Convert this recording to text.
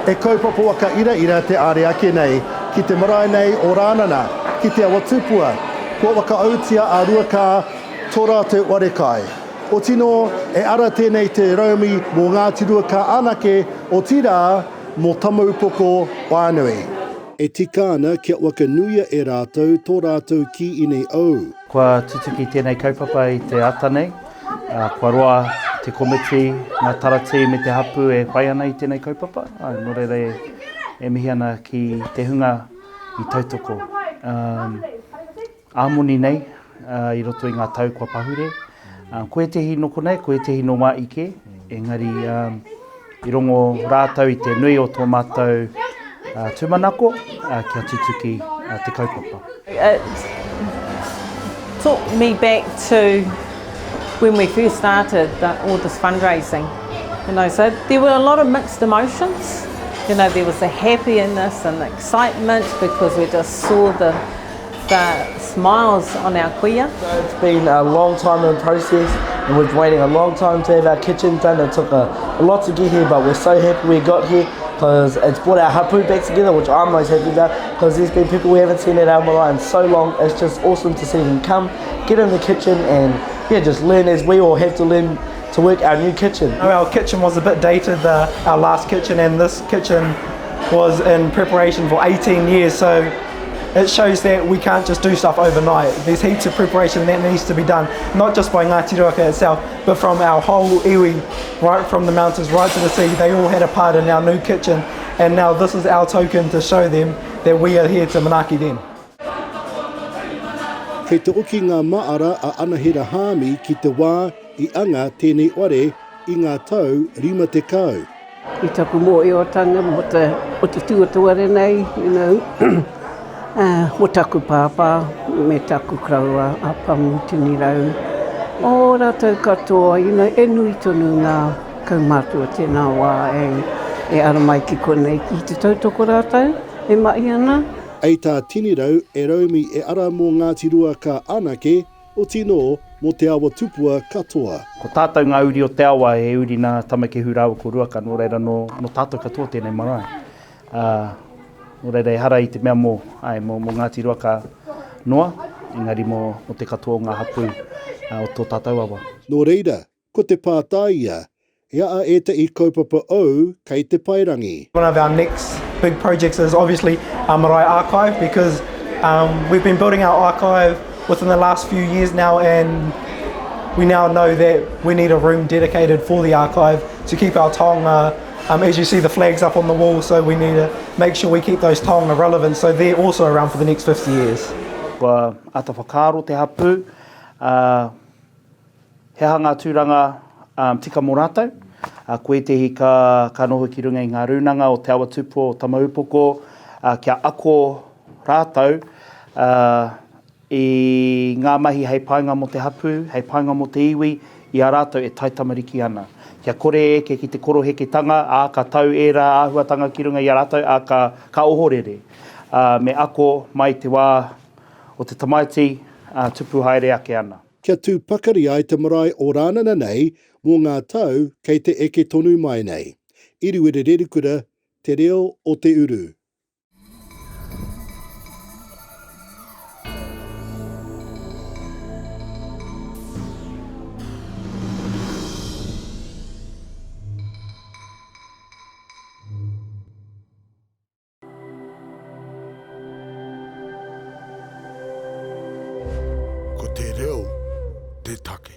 E kaupapa waka ira te are ake nei, ki te marae nei o rānana, ki te awa tupua, kua waka autia a Ruaka tō rātou warekai. O tino, e ara tēnei te raumi mō Ngāti Ruaka anake o tira mō Tamaupoko Wānui. E tika ana kia waka nuia e rātou tō rātou ki i nei au. Kua tutuki tēnei kaupapa i te ata nei, kua roa te komiti, ngā tarati me te hapu e whai ana i tēnei kaupapa. Nō reira e mihi ana ki te hunga i tautoko. Āmoni nei, i roto i ngā tau kua pahure. Koe te hino konei, koe te hino wā ike. Engari, i rongo rātau i te nui o tō mātou tūmanako, kia tutuki te kaupapa. It took me back to when we first started all this fundraising, so there were a lot of mixed emotions. There was the happiness and the excitement because we just saw the smiles on our kuia. So it's been a long time in process and we've waiting a long time to have our kitchen done. It took a lot to get here, but we're so happy we got here because it's brought our hapu back together, which I'm most happy about because there's been people we haven't seen at our marae in so long. It's just awesome to see them come, get in the kitchen and just learn as we all have to learn to work our new kitchen. Our kitchen was a bit dated, our last kitchen, and this kitchen was in preparation for 18 years, so it shows that we can't just do stuff overnight. There's heaps of preparation that needs to be done, not just by Ngāti Ruaka itself, but from our whole iwi, right from the mountains right to the sea. They all had a part in our new kitchen, and now this is our token to show them that we are here to manaki them. Kei te oki ngā maara a Anahira Hāmi ki te wā i anga tēnei ware i ngā tau 50. I taku mō e o tanga mo te tuatuare nei, mo taku pāpā, me taku kraua, a pamu tini rau. O rātou katoa, e nui tonu ngā kaumātua tēnā wā e ara mai ki konei ki te tautoko rātou, e mai ana. Ei tā tini rau e raumi e ara mō Ngāti Ruaka anake o tino mō te awa tupua katoa. Ko tātou ngā uri o te awa e uri nā tamakehu rāua ko Ruaka, nō reira no tātou katoa tēnei marae. Nō reira e hara i te mea mō Ngāti Ruaka noa, engari mō te katoa o ngā hapu o tō tātou awa. Nō reira, ko te pātaia, e a i kaupapa au kei te pairangi. One of our next big projects is obviously our marae archive because we've been building our archive within the last few years now, and we now know that we need a room dedicated for the archive to keep our taonga. As you see the flags up on the wall, so we need to make sure we keep those taonga relevant so they're also around for the next 50 years. Kua ata whakaaro te hapu, he hanga tūranga tika mō rātou. Koe tehi ka noho ki runga i ngā rūnanga o te awa tupu o Tamaupoko, kia ako rātou i ngā mahi hei painga mo te hapu, hei painga mo te iwi, i a rātou e tai tamariki ana. Kia kore eke ki te koroheketanga, a ka tau era āhuatanga ki runga i a rātou, a ka ohorere. Me ako mai te wā o te tamaiti, tupu haere ake ana. Kia tū pakari ai te marae o rānana nei, mō ngā tau kei te eke tonu mai nei. Iriwere rerikura, te reo o Te Uru. Ko te reo, te take.